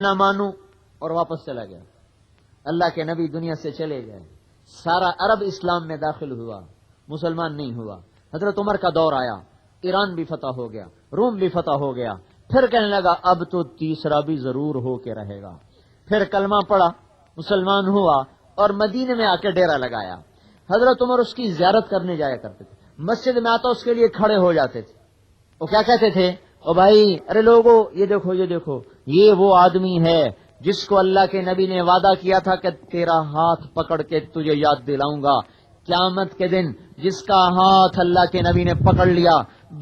نہ مانوں اور واپس چلا گیا. اللہ کے نبی دنیا سے چلے گئے. سارا عرب اسلام میں داخل ہوا, مسلمان نہیں ہوا. حضرت عمر کا دور آیا, ایران بھی فتح ہو گیا, روم بھی فتح ہو گیا. پھر کہنے لگا اب تو تیسرا بھی ضرور ہو کے رہے گا. پھر کلمہ پڑا, مسلمان ہوا اور مدینے میں آ کے ڈیرا لگایا. حضرت عمر اس کی زیارت کرنے جایا کرتے تھے. مسجد میں آتا اس کے لیے کھڑے ہو جاتے تھے. وہ کیا کہتے تھے, او بھائی, ارے لوگو یہ دیکھو, یہ دیکھو, یہ وہ آدمی ہے جس کو اللہ کے نبی نے وعدہ کیا تھا کہ تیرا ہاتھ پکڑ کے تجھے یاد دلاؤں گا قیامت کے دن. جس کا ہاتھ اللہ کے نبی نے پکڑ لیا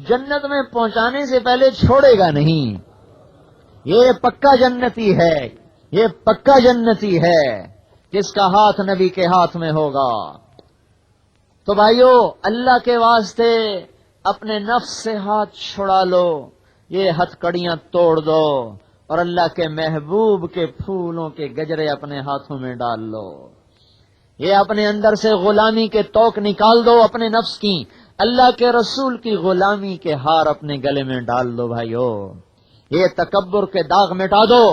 جنت میں پہنچانے سے پہلے چھوڑے گا نہیں. یہ پکا جنتی ہے, یہ پکا جنتی ہے جس کا ہاتھ نبی کے ہاتھ میں ہوگا. تو بھائیو, اللہ کے واسطے اپنے نفس سے ہاتھ چھڑا لو, یہ ہتھ کڑیاں توڑ دو اور اللہ کے محبوب کے پھولوں کے گجرے اپنے ہاتھوں میں ڈال لو. یہ اپنے اندر سے غلامی کے توق نکال دو اپنے نفس کی, اللہ کے رسول کی غلامی کے ہار اپنے گلے میں ڈال دو. بھائیو, یہ تکبر کے داغ مٹا دو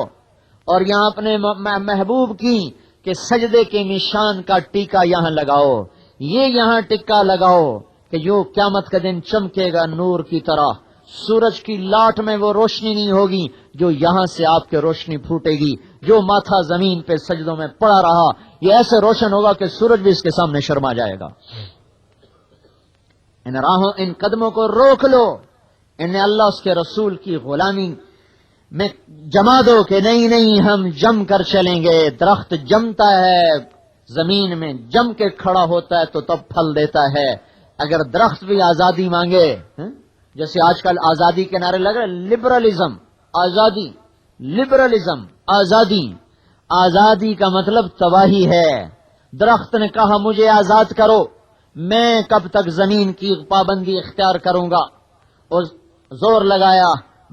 اور یہاں اپنے محبوب کی کہ سجدے کے نشان کا ٹیکا یہاں لگاؤ. یہ یہاں ٹکا لگاؤ کہ جو قیامت کا دن چمکے گا نور کی طرح. سورج کی لاٹ میں وہ روشنی نہیں ہوگی جو یہاں سے آپ کے روشنی پھوٹے گی. جو ماتھا زمین پہ سجدوں میں پڑا رہا یہ ایسے روشن ہوگا کہ سورج بھی اس کے سامنے شرما جائے گا. ان راہوں, ان قدموں کو روک لو, انہیں اللہ اس کے رسول کی غلامی میں جما دو کہ نہیں نہیں ہم جم کر چلیں گے. درخت جمتا ہے زمین میں, جم کے کھڑا ہوتا ہے تو تب پھل دیتا ہے. اگر درخت بھی آزادی مانگے, جیسے آج کل آزادی کے نعرے لگ رہے, لبرلزم, آزادی, لبرلزم, آزادی. آزادی کا مطلب تباہی ہے. درخت نے کہا مجھے آزاد کرو, میں کب تک زمین کی پابندی اختیار کروں گا, اور زور لگایا,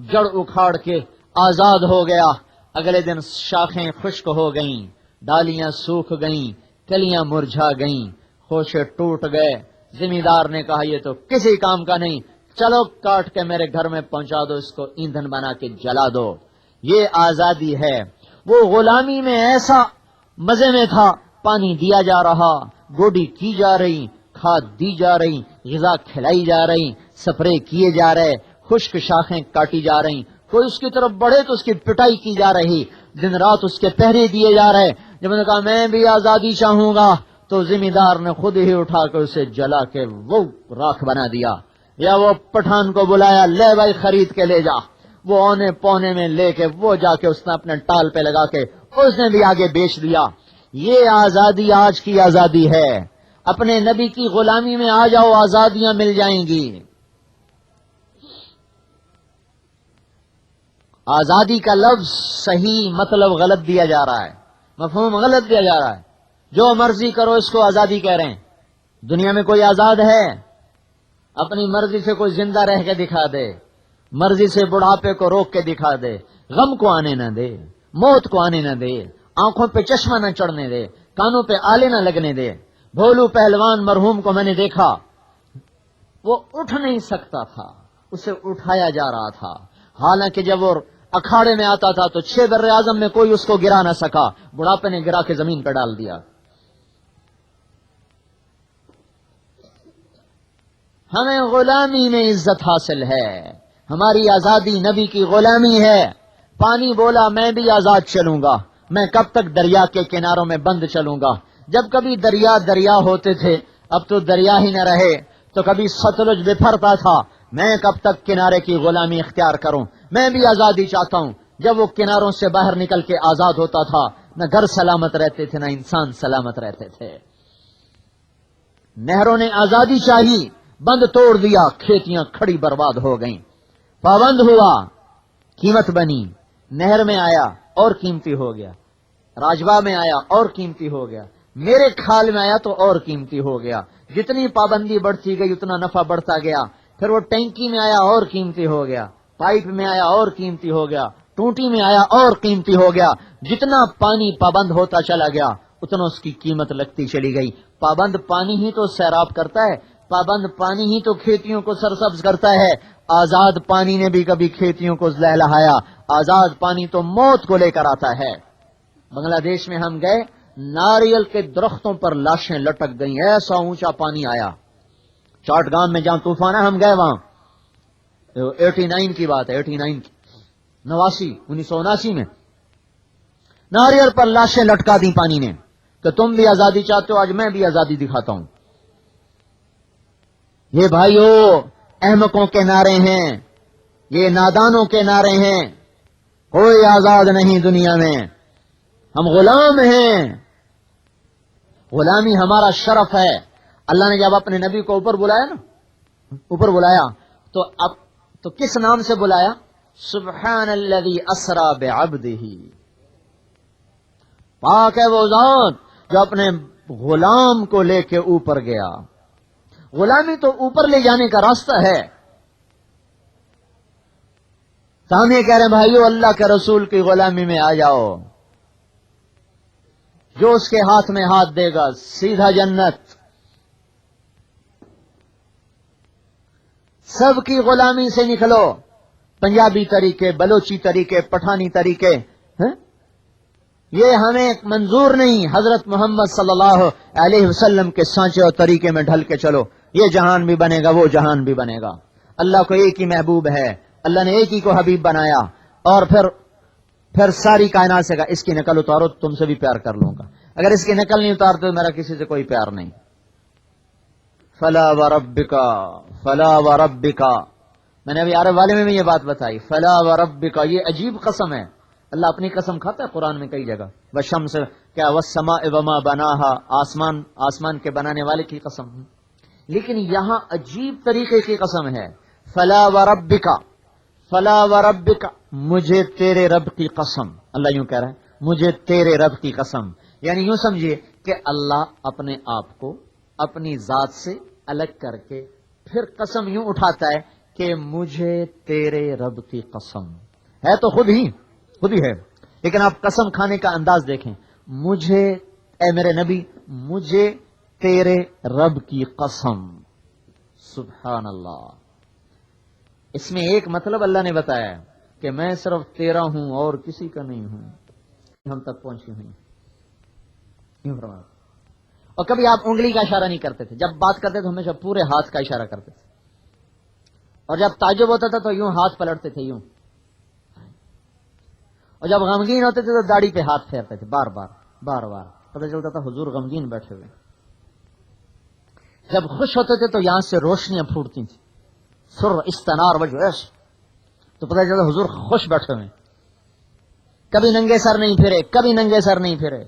جڑ اکھاڑ کے آزاد ہو گیا. اگلے دن شاخیں خشک ہو گئیں, ڈالیاں سوکھ گئیں, کلیاں مرجھا گئیں, خوشے ٹوٹ گئے. زمیندار نے کہا یہ تو کسی کام کا نہیں, چلو کاٹ کے میرے گھر میں پہنچا دو, اس کو ایندھن بنا کے جلا دو. یہ آزادی ہے. وہ غلامی میں ایسا مزے میں تھا, پانی دیا جا رہا, گوڈی کی جا رہی, کھاد دی جا رہی, غذا کھلائی جا رہی, سپرے کیے جا رہے, خشک شاخیں کاٹی جا رہی. کوئی اس کی طرف بڑھے تو اس کی پٹائی کی جا رہی, دن رات اس کے پہرے دیے جا رہے. جب انہوں نے کہا میں بھی آزادی چاہوں گا تو زمیندار نے خود ہی اٹھا کے اسے جلا کے وہ راکھ بنا دیا. یا وہ پٹھان کو بلایا, لے بھائی خرید کے لے جا. وہ اونے پونے میں لے کے وہ جا کے اس نے اپنے ٹال پہ لگا کے اس نے بھی آگے بیچ دیا. یہ آزادی آج کی آزادی ہے. اپنے نبی کی غلامی میں آ جاؤ, آزادیاں مل جائیں گی. آزادی کا لفظ صحیح مطلب غلط دیا جا رہا ہے, مفہوم غلط دیا جا رہا ہے. جو مرضی کرو اس کو آزادی کہہ رہے ہیں. دنیا میں کوئی آزاد ہے؟ اپنی مرضی سے کوئی زندہ رہ کے دکھا دے, مرضی سے بڑھاپے کو روک کے دکھا دے, غم کو آنے نہ دے, موت کو آنے نہ دے, آنکھوں پہ چشمہ نہ چڑھنے دے, کانوں پہ آلے نہ لگنے دے. بھولو پہلوان مرحوم کو میں نے دیکھا, وہ اٹھ نہیں سکتا تھا, اسے اٹھایا جا رہا تھا. حالانکہ جب وہ اکھاڑے میں آتا تھا تو 6 بر اعظم میں کوئی اس کو گرا نہ سکا, بڑھاپے نے گرا کے زمین پہ ڈال دیا. ہمیں غلامی میں عزت حاصل ہے, ہماری آزادی نبی کی غلامی ہے. پانی بولا میں بھی آزاد چلوں گا, میں کب تک دریا کے کناروں میں بند چلوں گا. جب کبھی دریا دریا ہوتے تھے, اب تو دریا ہی نہ رہے. تو کبھی ستلج بپھرتا تھا, میں کب تک کنارے کی غلامی اختیار کروں, میں بھی آزادی چاہتا ہوں. جب وہ کناروں سے باہر نکل کے آزاد ہوتا تھا, نہ گھر سلامت رہتے تھے, نہ انسان سلامت رہتے تھے. نہروں نے آزادی چاہی, بند توڑ دیا, کھیتیاں کھڑی برباد ہو گئیں. پابند ہوا, قیمت بنی, نہر میں آیا اور قیمتی ہو گیا, راجبا میں آیا اور قیمتی ہو گیا, میرے کھال میں آیا تو اور قیمتی ہو گیا. جتنی پابندی بڑھتی گئی اتنا نفع بڑھتا گیا. پھر وہ ٹینکی میں آیا اور قیمتی ہو گیا, پائپ میں آیا اور قیمتی ہو گیا, ٹوٹی میں آیا اور قیمتی ہو گیا. جتنا پانی پابند ہوتا چلا گیا اتنا اس کی قیمت لگتی چلی گئی. پابند پانی ہی تو سیراب کرتا ہے, پابند پانی ہی تو کھیتیوں کو سرسبز کرتا ہے. آزاد پانی نے بھی کبھی کھیتیوں کو لہلہایا, آزاد پانی تو موت کو لے کر آتا ہے. بنگلہ دیش میں ہم گئے, ناریل کے درختوں پر لاشیں لٹک گئیں, ایسا اونچا پانی آیا. چاٹ گام میں جہاں طوفان ہے ہم گئے وہاں, 89 کی بات ہے, 89 کی, 1979 میں ناریل پر لاشیں لٹکا دی پانی نے کہ تم بھی آزادی چاہتے ہو, آج میں بھی آزادی دکھاتا ہوں. یہ بھائیو احمقوں کے نعرے ہیں, یہ نادانوں کے نعرے ہیں. کوئی آزاد نہیں دنیا میں, ہم غلام ہیں. غلامی ہمارا شرف ہے. اللہ نے جب اپنے نبی کو اوپر بلایا نا, اوپر بلایا تو کس نام سے بلایا؟ سبحان الذی اسری بعبدہ. پاک ہے وہ ذات جو اپنے غلام کو لے کے اوپر گیا. غلامی تو اوپر لے جانے کا راستہ ہے. تو ہم یہ کہہ رہے ہیں بھائیو, اللہ کے رسول کی غلامی میں آ جاؤ. جو اس کے ہاتھ میں ہاتھ دے گا سیدھا جنت. سب کی غلامی سے نکلو. پنجابی طریقے, بلوچی طریقے, پٹھانی طریقے, یہ ہمیں منظور نہیں. حضرت محمد صلی اللہ علیہ وسلم کے سانچے اور طریقے میں ڈھل کے چلو. یہ جہان بھی بنے گا, وہ جہان بھی بنے گا. اللہ کو ایک ہی محبوب ہے, اللہ نے ایک ہی کو حبیب بنایا, اور پھر ساری کائنات سے کہا اس کی نقل اتارو, تم سے بھی پیار کر لوں گا. اگر اس کی نقل نہیں اتارتے تو میرا کسی سے کوئی پیار نہیں. فلا وربک, فلا وربک, میں نے ابھی عرب والے میں بھی یہ بات بتائی. فلا وربک, یہ عجیب قسم ہے. اللہ اپنی قسم کھاتا ہے قرآن میں کئی جگہ. والشمس, کیا والسماء وما بناہا, آسمان کے بنانے والے کی قسم. لیکن یہاں عجیب طریقے کی قسم ہے. فلا وربک, فلا وربک, مجھے تیرے رب کی قسم. اللہ یوں کہہ رہا ہے, مجھے تیرے رب کی قسم. یعنی یوں سمجھیے کہ اللہ اپنے آپ کو اپنی ذات سے الگ کر کے پھر قسم یوں اٹھاتا ہے کہ مجھے تیرے رب کی قسم. ہے تو خود ہی ہے, لیکن آپ قسم کھانے کا انداز دیکھیں. مجھے, اے میرے نبی, مجھے تیرے رب کی قسم. سبحان اللہ. اس میں ایک مطلب اللہ نے بتایا کہ میں صرف تیرا ہوں اور کسی کا نہیں ہوں. ہم تک پہنچی ہوئی. اور کبھی آپ انگلی کا اشارہ نہیں کرتے تھے. جب بات کرتے تھے ہمیشہ پورے ہاتھ کا اشارہ کرتے تھے. اور جب تعجب ہوتا تھا تو یوں ہاتھ پلٹتے تھے, یوں. اور جب غمگین ہوتے تھے تو داڑھی پہ ہاتھ پھیرتے تھے, بار بار. پتہ چلتا تھا حضور غمگین بیٹھے ہوئے. جب خوش ہوتے تھے تو یہاں سے روشنیاں پھوٹتی تھیں, سر استنار وجہ, تو پتہ چلتا حضور خوش بیٹھے ہوئے. کبھی ننگے سر نہیں پھرے.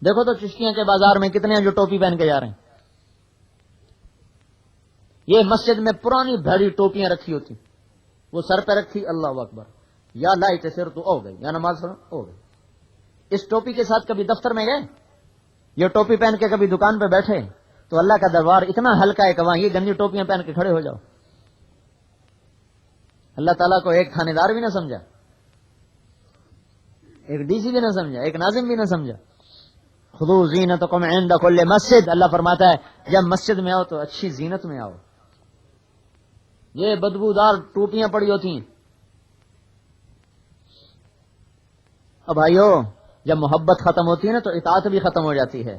دیکھو تو چشتیاں کے بازار میں کتنے ہیں جو ٹوپی پہن کے جا رہے ہیں. یہ مسجد میں پرانی بھری ٹوپیاں رکھی ہوتی, وہ سر پہ رکھی, اللہ اکبر, یا لائٹ سر تو ہو گئی, یا نماز ہو گئی. اس ٹوپی کے ساتھ کبھی دفتر میں گئے, یہ ٹوپی پہن کے کبھی دکان پہ بیٹھے, تو اللہ کا دربار اتنا ہلکا ہے کہ وہاں یہ گندی ٹوپیاں پہن کے کھڑے ہو جاؤ. اللہ تعالیٰ کو ایک تھانے دار بھی نہ سمجھا, ایک ڈی سی بھی نہ سمجھا, ایک ناظم بھی نہ سمجھا. خذوا زینتکم عند کل مسجد, اللہ فرماتا ہے جب مسجد میں آؤ تو اچھی زینت میں آؤ. یہ بدبودار ٹوپیاں پڑی ہوتی ہیں. اب بھائیو, جب محبت ختم ہوتی ہے نا تو اطاعت بھی ختم ہو جاتی ہے.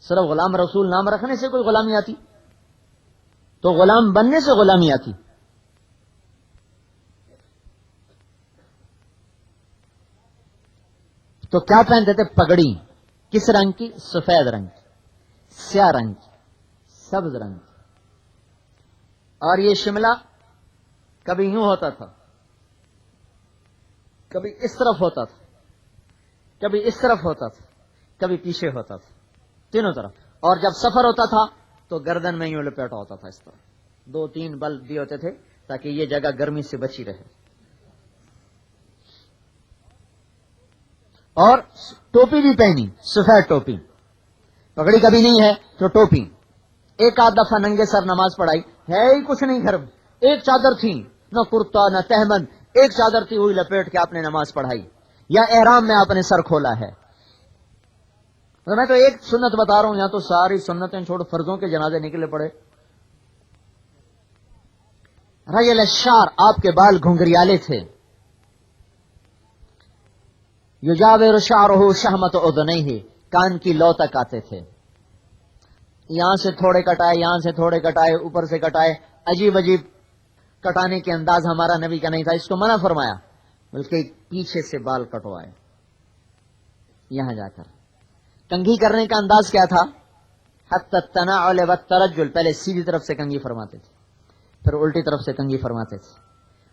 صرف غلام رسول نام رکھنے سے کوئی غلامی آتی؟ تو غلام بننے سے غلامی آتی. تو کیا پہنتے تھے؟ پگڑی. کس رنگ کی؟ سفید رنگ کی, سیاہ رنگ کی, سبز رنگ کی. اور یہ شملہ کبھی یوں ہوتا تھا, کبھی اس طرف ہوتا تھا, کبھی اس طرف ہوتا تھا, کبھی پیچھے ہوتا تھا, تینوں طرف. اور جب سفر ہوتا تھا تو گردن میں یوں لپیٹا ہوتا تھا اس طرح. 2-3 بل دیے ہوتے تھے تاکہ یہ جگہ گرمی سے بچی رہے. اور ٹوپی بھی پہنی, سفید ٹوپی. پگڑی کبھی نہیں ہے تو ٹوپی. ایک آدھ دفعہ ننگے سر نماز پڑھائی, ہے ہی کچھ نہیں گھر میں, ایک چادر تھی, نہ کرتا نہ تہمن, ایک چادر تھی, وہی لپیٹ کے آپ نے نماز پڑھائی. یا احرام میں آپ نے سر کھولا ہے. میں تو ایک سنت بتا رہا ہوں, یہاں تو ساری سنتیں چھوڑ فرضوں کے جنازے نکلے پڑے. رجل الشعر، آپ کے بال گھنگریالے تھے. یجاور شعرہ شہمت اذنیہ، کان کی لو تک آتے تھے. یہاں سے تھوڑے کٹائے، یہاں سے تھوڑے کٹائے، اوپر سے کٹائے. عجیب عجیب کٹانے کے انداز ہمارا نبی کا نہیں تھا، اس کو منع فرمایا، بلکہ پیچھے سے بال کٹوائے. یہاں جا کر کنگھی کرنے کا انداز کیا تھا؟ حتی التناعل والترجل، پہلے سیدھی طرف سے کنگھی فرماتے تھے، پھر الٹی طرف سے کنگھی فرماتے تھے.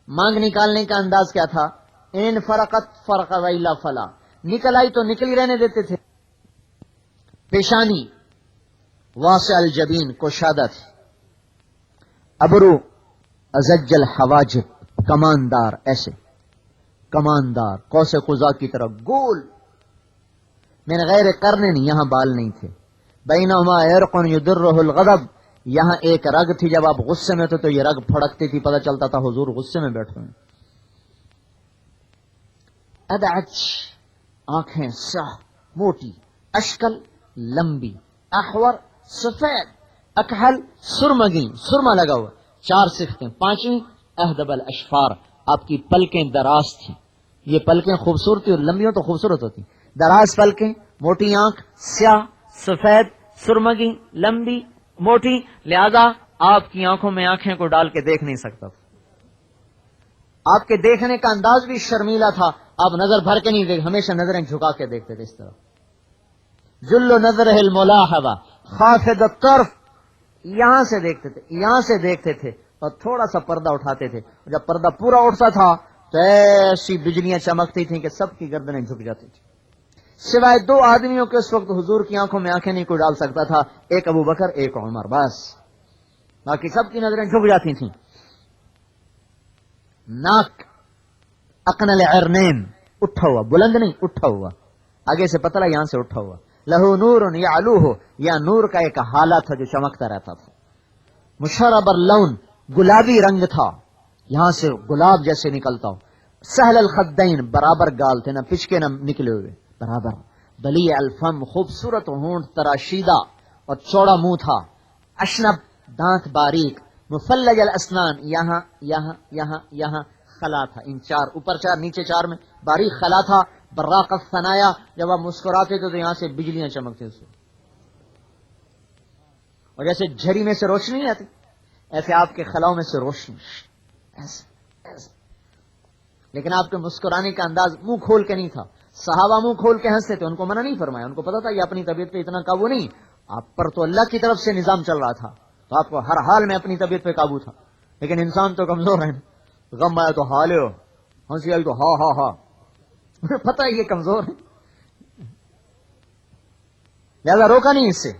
مانگ نکالنے کا انداز کیا تھا؟ ان فرقت فرق ویلا فلا، نکل آئی تو نکل ہی رہنے دیتے تھے. پیشانی واسع الجبین، کوشادہ تھی. ابرو ازج الحواجب، کماندار، ایسے کماندار، قوس قزح کی طرح گول. من غیر قرن، یہاں بال نہیں تھے. بینہما عرق یدرہ الغضب، یہاں ایک رگ تھی، جب آپ غصے میں تھے تو یہ رگ پھڑکتی تھی، پتہ چلتا تھا حضور غصے میں بیٹھے ہیں. ادعج، آنکھیں سیاہ موٹی، اشکل لمبی، احور سفید، اکحل سرمگی، سرما لگا ہوا. 4 صفتیں. 5ویں اہدب الاشفار، آپ کی پلکیں دراز تھیں. یہ پلکیں خوبصورتی اور لمبی ہو تو خوبصورت ہوتی، دراز پلکیں، موٹی آنکھ، سیاہ سفید سرمگی لمبی موٹی، لہذا آپ کی آنکھوں میں آنکھیں کو ڈال کے دیکھ نہیں سکتا. آپ کے دیکھنے کا انداز بھی شرمیلا تھا، آپ نظر بھر کے نہیں دیکھ، ہمیشہ نظریں جھکا کے دیکھتے تھے اس طرح. جل نظرہ الملاحظہ خافض الطرف، یہاں سے دیکھتے تھے، یہاں سے دیکھتے تھے اور تھوڑا سا پردہ اٹھاتے تھے. جب پردہ پورا اٹھتا تھا تو ایسی بجلیاں چمکتی تھیں کہ سب کی گردنیں جھک جاتی تھی. سوائے 2 آدمیوں کے اس وقت حضور کی آنکھوں میں آنکھیں نہیں کوئی ڈال سکتا تھا، ایک ابو بکر ایک عمر، بس باقی سب کی نظریں جھک جاتی تھیں. ناک اقنل عرنین، اٹھا ہوا، بلند نہیں اٹھا ہوا، آگے سے پتلا یہاں سے اٹھا ہوا. لہو نور یعلوہ، یا نور کا ایک حالہ تھا جو چمکتا رہتا تھا. مشرب اللون، گلابی رنگ تھا، یہاں سے گلاب جیسے نکلتا ہو. سہل الخدین، برابر گال تھے، نہ پچکے نہ نکلے ہوئے، برابر. بلیع الفم، خوبصورت ہونٹ تراشیدہ اور چوڑا منہ تھا. اشنب، دانت باریک. مفلج الاسنان، یہاں یہاں یہاں یہاں خلا تھا، ان 4 اوپر 4 نیچے 4 میں باریک خلا تھا. براق الثنایا، جب آپ مسکراتے تھے تو یہاں سے بجلیاں چمکتے تھے، اور جیسے جھڑی میں سے روشنی نہیں آتی ایسے آپ کے خلاؤں میں سے روشنی ایسے ایسے. لیکن آپ کے مسکرانے کا انداز منہ کھول کے نہیں تھا. صحابہ منہ کھول کے ہنستے تھے، ان کو منع نہیں فرمایا، ان کو پتا تھا یہ اپنی طبیعت پہ اتنا قابو نہیں. آپ پر تو اللہ کی طرف سے نظام چل رہا تھا، تو آپ کو ہر حال میں اپنی طبیعت پہ قابو تھا. لیکن انسان تو کمزور ہے، غم آیا تو حالے ہو، ہنسی آئی تو ہا ہا ہا، پتہ ہے یہ کمزور ہے، لہذا روکا نہیں اس سے.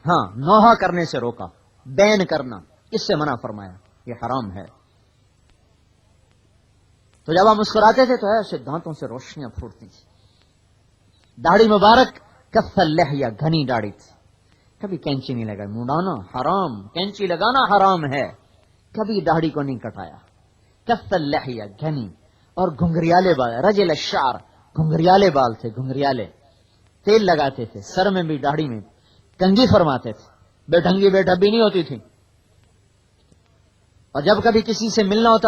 ہاں، نوحہ کرنے سے روکا، بین کرنا اس سے منع فرمایا، یہ حرام ہے. تو جب آپ مسکراتے تھے تو ایسے دانتوں سے روشنیاں پھوٹتی تھی. داڑھی مبارک کف اللحیہ، گھنی داڑھی تھی، کبھی کینچی نہیں لگائی. منڈانا حرام، کینچی لگانا حرام ہے، کبھی داڑھی کو نہیں کٹایا. کف اللحیہ، گھنی، اور گھنگریالے بال. رجل الشعر، گھنگریالے بال تھے، گھنگریالے. تیل لگاتے تھے سر میں بھی داڑھی میں، کنگھی فرماتے تھے، بے ڈھنگی بے ڈھبی نہیں ہوتی تھی. اور جب کبھی کسی سے ملنا ہوتا